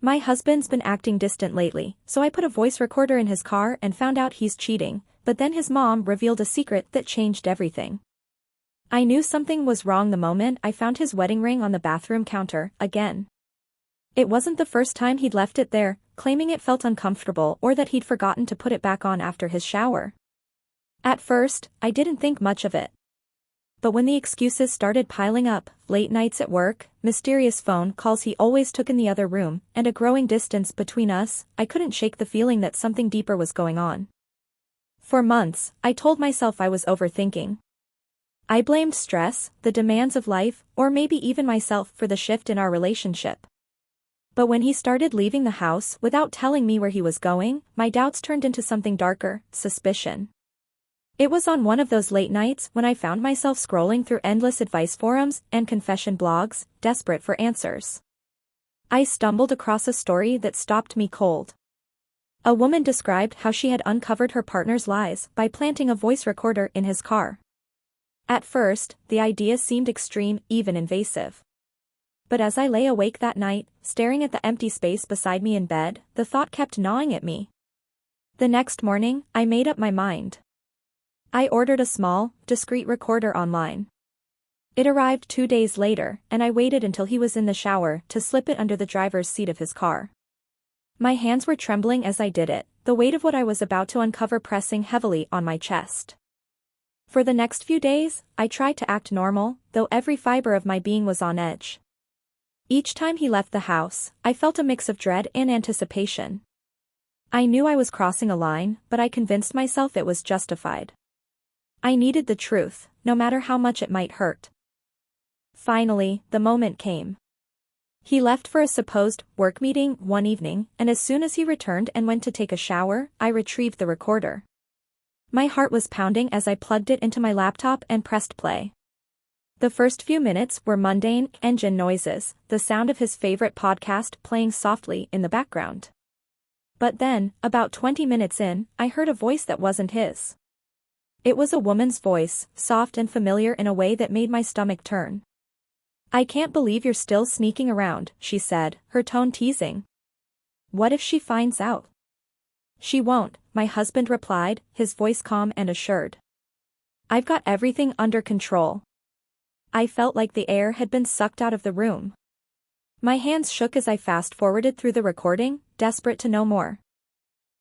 My husband's been acting distant lately, so I put a voice recorder in his car and found out he's cheating, but then his mom revealed a secret that changed everything. I knew something was wrong the moment I found his wedding ring on the bathroom counter, again. It wasn't the first time he'd left it there, claiming it felt uncomfortable or that he'd forgotten to put it back on after his shower. At first, I didn't think much of it. But when the excuses started piling up, late nights at work, mysterious phone calls he always took in the other room, and a growing distance between us, I couldn't shake the feeling that something deeper was going on. For months, I told myself I was overthinking. I blamed stress, the demands of life, or maybe even myself for the shift in our relationship. But when he started leaving the house without telling me where he was going, my doubts turned into something darker, suspicion. It was on one of those late nights when I found myself scrolling through endless advice forums and confession blogs, desperate for answers. I stumbled across a story that stopped me cold. A woman described how she had uncovered her partner's lies by planting a voice recorder in his car. At first, the idea seemed extreme, even invasive. But as I lay awake that night, staring at the empty space beside me in bed, the thought kept gnawing at me. The next morning, I made up my mind. I ordered a small, discreet recorder online. It arrived 2 days later, and I waited until he was in the shower to slip it under the driver's seat of his car. My hands were trembling as I did it, the weight of what I was about to uncover pressing heavily on my chest. For the next few days, I tried to act normal, though every fiber of my being was on edge. Each time he left the house, I felt a mix of dread and anticipation. I knew I was crossing a line, but I convinced myself it was justified. I needed the truth, no matter how much it might hurt. Finally, the moment came. He left for a supposed work meeting one evening, and as soon as he returned and went to take a shower, I retrieved the recorder. My heart was pounding as I plugged it into my laptop and pressed play. The first few minutes were mundane engine noises, the sound of his favorite podcast playing softly in the background. But then, about 20 minutes in, I heard a voice that wasn't his. It was a woman's voice, soft and familiar in a way that made my stomach turn. "I can't believe you're still sneaking around," she said, her tone teasing. "What if she finds out?" "She won't," my husband replied, his voice calm and assured. "I've got everything under control." I felt like the air had been sucked out of the room. My hands shook as I fast-forwarded through the recording, desperate to know more.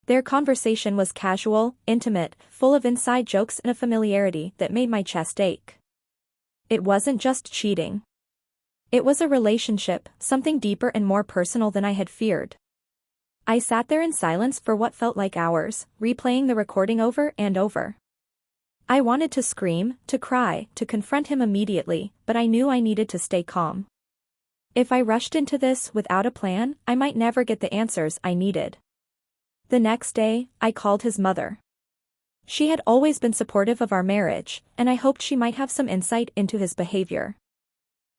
Their conversation was casual, intimate, full of inside jokes and a familiarity that made my chest ache. It wasn't just cheating. It was a relationship, something deeper and more personal than I had feared. I sat there in silence for what felt like hours, replaying the recording over and over. I wanted to scream, to cry, to confront him immediately, but I knew I needed to stay calm. If I rushed into this without a plan, I might never get the answers I needed. The next day, I called his mother. She had always been supportive of our marriage, and I hoped she might have some insight into his behavior.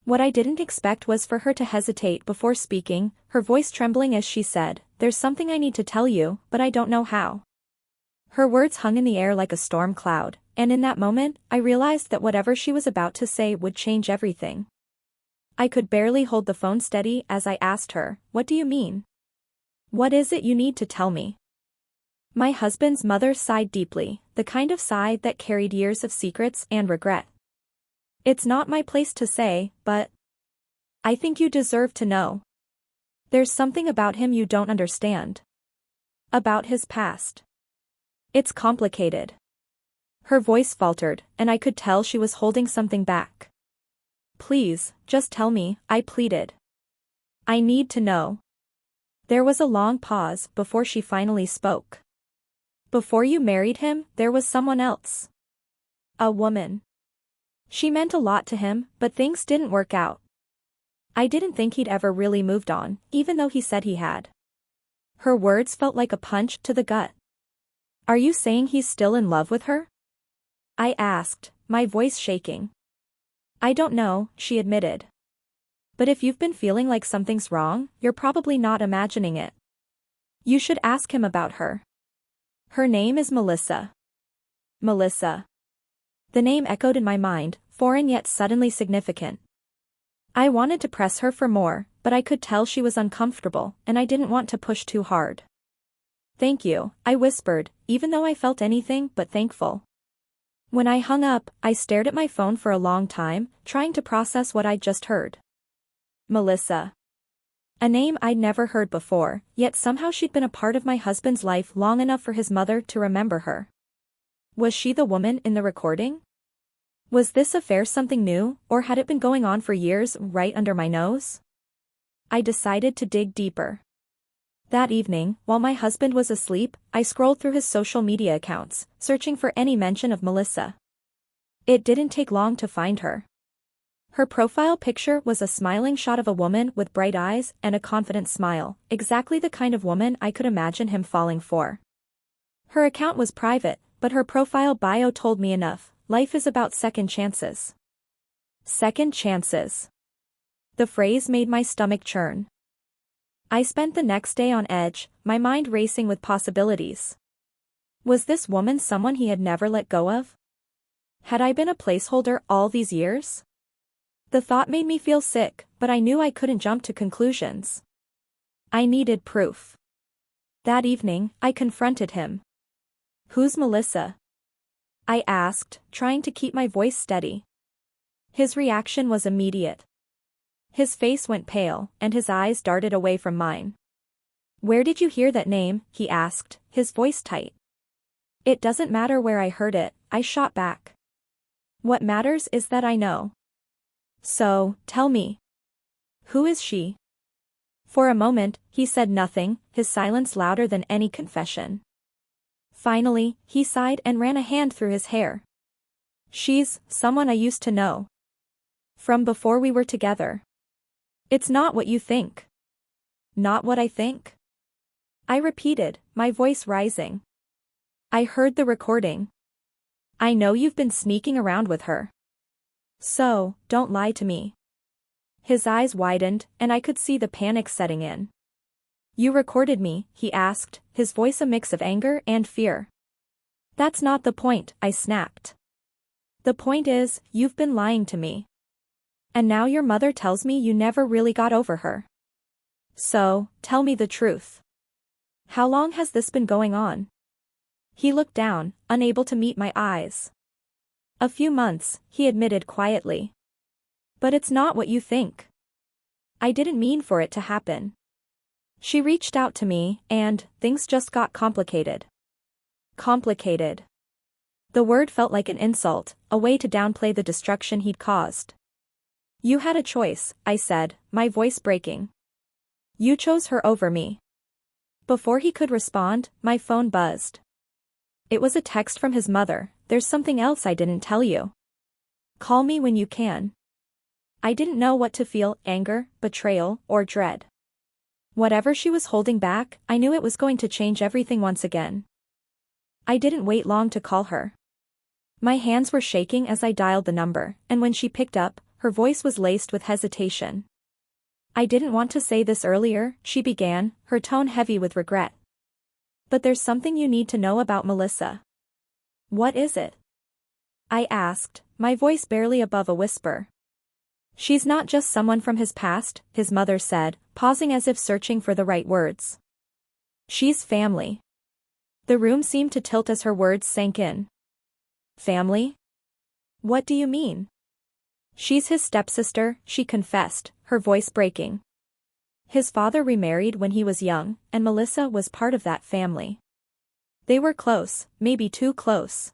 What I didn't expect was for her to hesitate before speaking, her voice trembling as she said, "There's something I need to tell you, but I don't know how." Her words hung in the air like a storm cloud, and in that moment, I realized that whatever she was about to say would change everything. I could barely hold the phone steady as I asked her, "What do you mean? What is it you need to tell me?" My husband's mother sighed deeply, the kind of sigh that carried years of secrets and regret. "It's not my place to say, but I think you deserve to know. There's something about him you don't understand. About his past. It's complicated." Her voice faltered, and I could tell she was holding something back. "Please, just tell me," I pleaded. "I need to know." There was a long pause before she finally spoke. "Before you married him, there was someone else. A woman. She meant a lot to him, but things didn't work out. I didn't think he'd ever really moved on, even though he said he had." Her words felt like a punch to the gut. "Are you saying he's still in love with her?" I asked, my voice shaking. "I don't know," she admitted. "But if you've been feeling like something's wrong, you're probably not imagining it. You should ask him about her. Her name is Melissa." Melissa. The name echoed in my mind, foreign yet suddenly significant. I wanted to press her for more, but I could tell she was uncomfortable, and I didn't want to push too hard. "Thank you," I whispered, even though I felt anything but thankful. When I hung up, I stared at my phone for a long time, trying to process what I'd just heard. Melissa. A name I'd never heard before, yet somehow she'd been a part of my husband's life long enough for his mother to remember her. Was she the woman in the recording? Was this affair something new, or had it been going on for years right under my nose? I decided to dig deeper. That evening, while my husband was asleep, I scrolled through his social media accounts, searching for any mention of Melissa. It didn't take long to find her. Her profile picture was a smiling shot of a woman with bright eyes and a confident smile, exactly the kind of woman I could imagine him falling for. Her account was private, but her profile bio told me enough. Life is about second chances. Second chances. The phrase made my stomach churn. I spent the next day on edge, my mind racing with possibilities. Was this woman someone he had never let go of? Had I been a placeholder all these years? The thought made me feel sick, but I knew I couldn't jump to conclusions. I needed proof. That evening, I confronted him. "Who's Melissa?" I asked, trying to keep my voice steady. His reaction was immediate. His face went pale, and his eyes darted away from mine. "Where did you hear that name?" he asked, his voice tight. "It doesn't matter where I heard it," I shot back. "What matters is that I know. So, tell me. Who is she?" For a moment, he said nothing, his silence louder than any confession. Finally, he sighed and ran a hand through his hair. "She's someone I used to know. From before we were together. It's not what you think." "Not what I think?" I repeated, my voice rising. "I heard the recording. I know you've been sneaking around with her. So, don't lie to me." His eyes widened, and I could see the panic setting in. "You recorded me?" he asked, his voice a mix of anger and fear. "That's not the point," I snapped. "The point is, you've been lying to me. And now your mother tells me you never really got over her. So, tell me the truth. How long has this been going on?" He looked down, unable to meet my eyes. "A few months," he admitted quietly. "But it's not what you think. I didn't mean for it to happen. She reached out to me, and things just got complicated." Complicated. The word felt like an insult, a way to downplay the destruction he'd caused. "You had a choice," I said, my voice breaking. "You chose her over me." Before he could respond, my phone buzzed. It was a text from his mother. "There's something else I didn't tell you. Call me when you can." I didn't know what to feel, anger, betrayal, or dread. Whatever she was holding back, I knew it was going to change everything once again. I didn't wait long to call her. My hands were shaking as I dialed the number, and when she picked up, her voice was laced with hesitation. "I didn't want to say this earlier," she began, her tone heavy with regret. "But there's something you need to know about Melissa." "What is it?" I asked, my voice barely above a whisper. "She's not just someone from his past," his mother said, pausing as if searching for the right words. "She's family." The room seemed to tilt as her words sank in. "Family? What do you mean?" "She's his stepsister," she confessed, her voice breaking. "His father remarried when he was young, and Melissa was part of that family. They were close, maybe too close.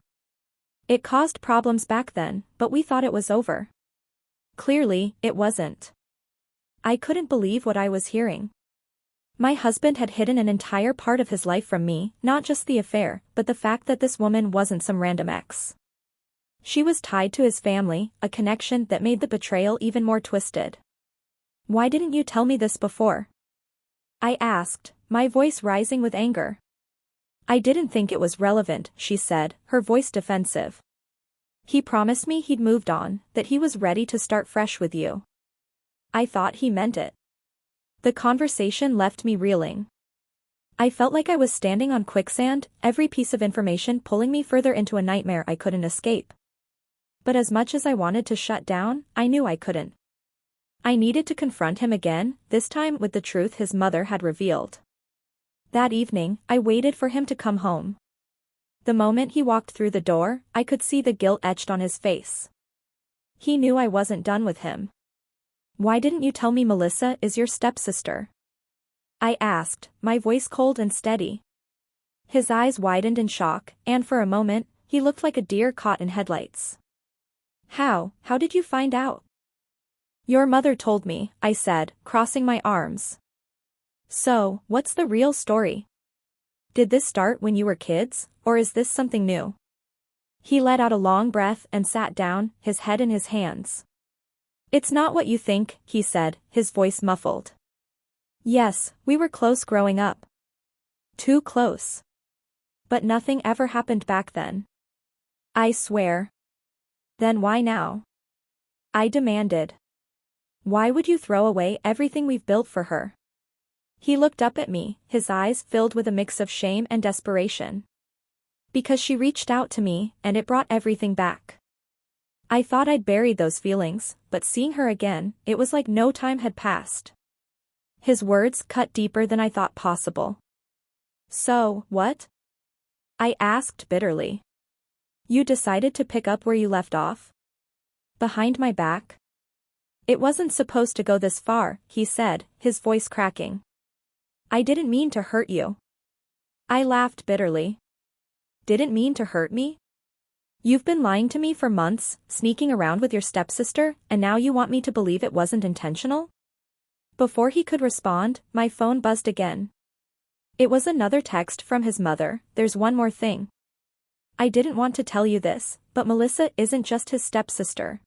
It caused problems back then, but we thought it was over. Clearly, it wasn't." I couldn't believe what I was hearing. My husband had hidden an entire part of his life from me, not just the affair, but the fact that this woman wasn't some random ex. She was tied to his family, a connection that made the betrayal even more twisted. "Why didn't you tell me this before?" I asked, my voice rising with anger. "I didn't think it was relevant," she said, her voice defensive. "He promised me he'd moved on, that he was ready to start fresh with you. I thought he meant it." The conversation left me reeling. I felt like I was standing on quicksand, every piece of information pulling me further into a nightmare I couldn't escape. But as much as I wanted to shut down, I knew I couldn't. I needed to confront him again, this time with the truth his mother had revealed. That evening, I waited for him to come home. The moment he walked through the door, I could see the guilt etched on his face. He knew I wasn't done with him. "Why didn't you tell me Melissa is your stepsister?" I asked, my voice cold and steady. His eyes widened in shock, and for a moment, he looked like a deer caught in headlights. How did you find out?" "Your mother told me," I said, crossing my arms. "So, what's the real story? Did this start when you were kids, or is this something new?" He let out a long breath and sat down, his head in his hands. "It's not what you think," he said, his voice muffled. "Yes, we were close growing up. Too close. But nothing ever happened back then. I swear." "Then why now?" I demanded. "Why would you throw away everything we've built for her?" He looked up at me, his eyes filled with a mix of shame and desperation. "Because she reached out to me, and it brought everything back. I thought I'd buried those feelings, but seeing her again, it was like no time had passed." His words cut deeper than I thought possible. "So, what?" I asked bitterly. "You decided to pick up where you left off? Behind my back?" "It wasn't supposed to go this far," he said, his voice cracking. "I didn't mean to hurt you." I laughed bitterly. "Didn't mean to hurt me? You've been lying to me for months, sneaking around with your stepsister, and now you want me to believe it wasn't intentional?" Before he could respond, my phone buzzed again. It was another text from his mother. "There's one more thing. I didn't want to tell you this, but Melissa isn't just his stepsister.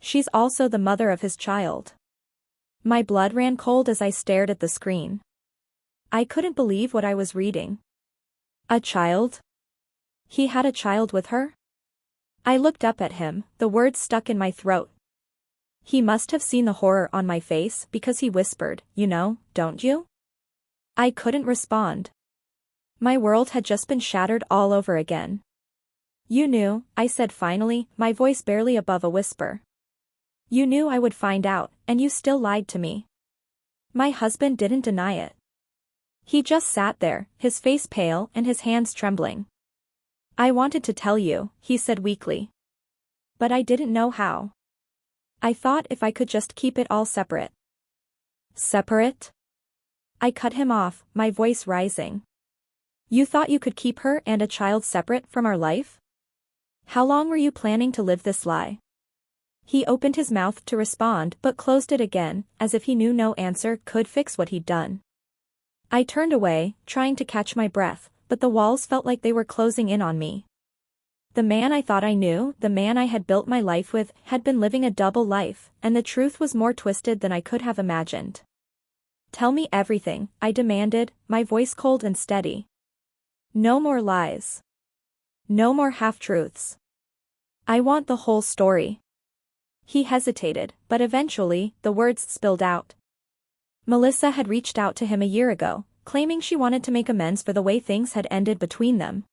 She's also the mother of his child." My blood ran cold as I stared at the screen. I couldn't believe what I was reading. A child? He had a child with her? I looked up at him, the words stuck in my throat. He must have seen the horror on my face because he whispered, "You know, don't you?" I couldn't respond. My world had just been shattered all over again. "You knew," I said finally, my voice barely above a whisper. "You knew I would find out, and you still lied to me." My husband didn't deny it. He just sat there, his face pale and his hands trembling. "I wanted to tell you," he said weakly. "But I didn't know how. I thought if I could just keep it all separate." "Separate?" I cut him off, my voice rising. "You thought you could keep her and a child separate from our life? How long were you planning to live this lie?" He opened his mouth to respond but closed it again, as if he knew no answer could fix what he'd done. I turned away, trying to catch my breath, but the walls felt like they were closing in on me. The man I thought I knew, the man I had built my life with, had been living a double life, and the truth was more twisted than I could have imagined. "Tell me everything," I demanded, my voice cold and steady. "No more lies. No more half-truths. I want the whole story." He hesitated, but eventually, the words spilled out. Melissa had reached out to him a year ago, claiming she wanted to make amends for the way things had ended between them.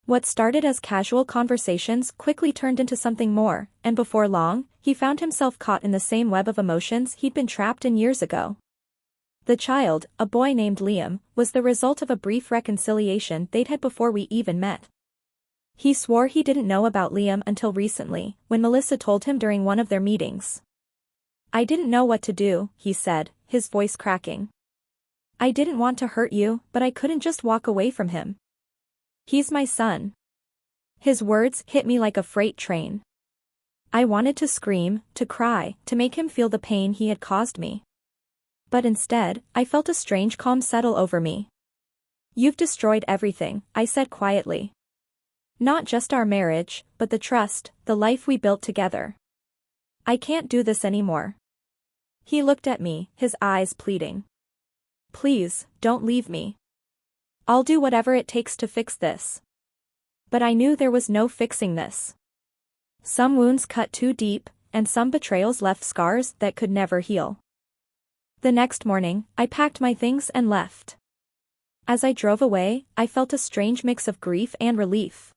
What started as casual conversations quickly turned into something more, and before long, he found himself caught in the same web of emotions he'd been trapped in years ago. The child, a boy named Liam, was the result of a brief reconciliation they'd had before we even met. He swore he didn't know about Liam until recently, when Melissa told him during one of their meetings. "I didn't know what to do," he said, his voice cracking. "I didn't want to hurt you, but I couldn't just walk away from him. He's my son." His words hit me like a freight train. I wanted to scream, to cry, to make him feel the pain he had caused me. But instead, I felt a strange calm settle over me. "You've destroyed everything," I said quietly. "Not just our marriage, but the trust, the life we built together. I can't do this anymore." He looked at me, his eyes pleading. "Please, don't leave me. I'll do whatever it takes to fix this." But I knew there was no fixing this. Some wounds cut too deep, and some betrayals left scars that could never heal. The next morning, I packed my things and left. As I drove away, I felt a strange mix of grief and relief.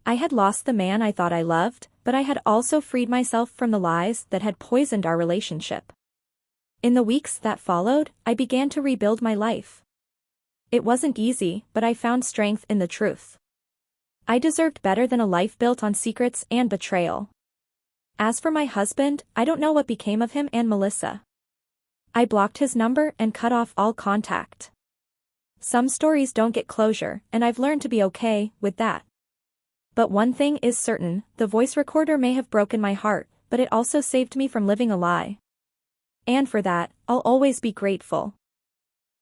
I had lost the man I thought I loved, but but I had also freed myself from the lies that had poisoned our relationship. In the weeks that followed, I began to rebuild my life. It wasn't easy, but I found strength in the truth. I deserved better than a life built on secrets and betrayal. As for my husband, I don't know what became of him and Melissa. I blocked his number and cut off all contact. Some stories don't get closure, and I've learned to be okay with that. But one thing is certain, the voice recorder may have broken my heart, but it also saved me from living a lie. And for that, I'll always be grateful.